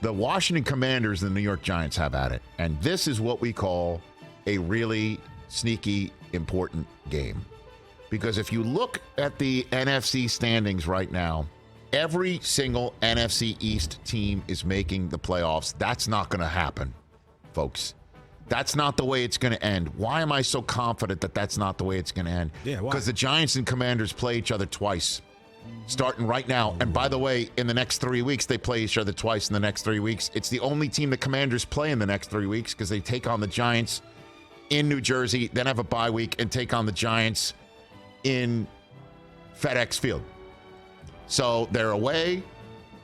The Washington Commanders and the New York Giants have at it. And this is what we call a really sneaky, important game. Because if you look at the NFC standings right now, every single NFC East team is making the playoffs. That's not going to happen, folks. That's not the way it's going to end. Why am I so confident that that's not the way it's going to end? Yeah, why? Because the Giants and Commanders play each other twice, starting right now. And by the way, in the next 3 weeks, they play each other twice in the next 3 weeks. It's the only team the Commanders play in the next 3 weeks because they take on the Giants in New Jersey, then have a bye week, and take on the Giants in FedEx Field. So they're away,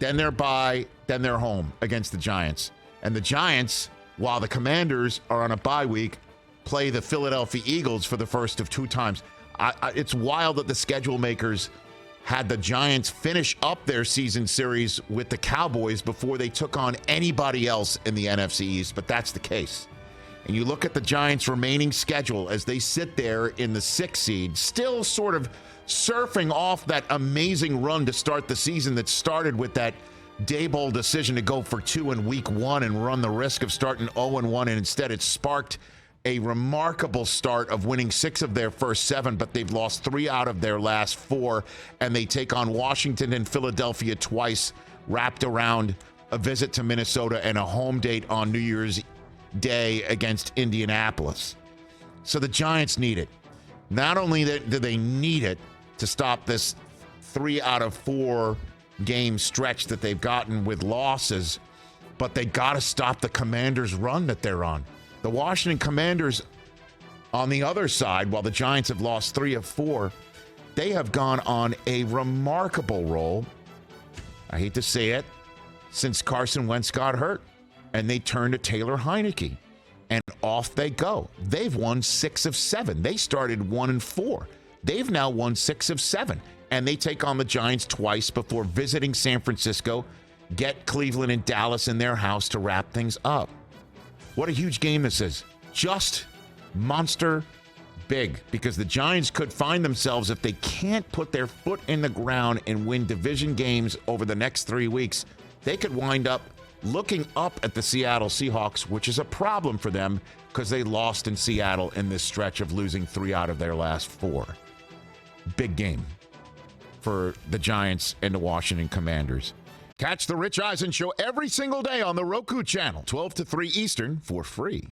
then they're bye, then they're home against the Giants. And the Giants, while the Commanders are on a bye week, play the Philadelphia Eagles for the first of 2 times. It's wild that the schedule makers had the Giants finish up their season series with the Cowboys before they took on anybody else in the NFC East, but that's the case. And you look at the Giants' remaining schedule as they sit there in the 6th seed, still sort of surfing off that amazing run to start the season that started with that Daboll decision to go for 2 in week 1 and run the risk of starting 0-1, and instead it sparked a remarkable start of winning 6 of their first 7, but they've lost 3 out of their last 4, and they take on Washington and Philadelphia twice, wrapped around a visit to Minnesota and a home date on New Year's Day against Indianapolis. So the Giants need it. Not only do they need it to stop this 3 out of 4 game stretch that they've gotten with losses, but they got to stop the Commanders' run that they're on. The Washington Commanders, on the other side, while the Giants have lost 3 of 4, they have gone on a remarkable roll, I hate to say it, since Carson Wentz got hurt. And they turn to Taylor Heineke, and off they go. They've won 6 of 7. They started 1-4. They've now won 6 of 7, and they take on the Giants twice before visiting San Francisco, get Cleveland and Dallas in their house to wrap things up. What a huge game this is. Just monster big, because the Giants could find themselves, if they can't put their foot in the ground and win division games over the next 3 weeks, they could wind up looking up at the Seattle Seahawks, which is a problem for them because they lost in Seattle in this stretch of losing 3 out of their last 4. Big game for the Giants and the Washington Commanders. Catch the Rich Eisen Show every single day on the Roku channel, 12 to 3 Eastern, for free.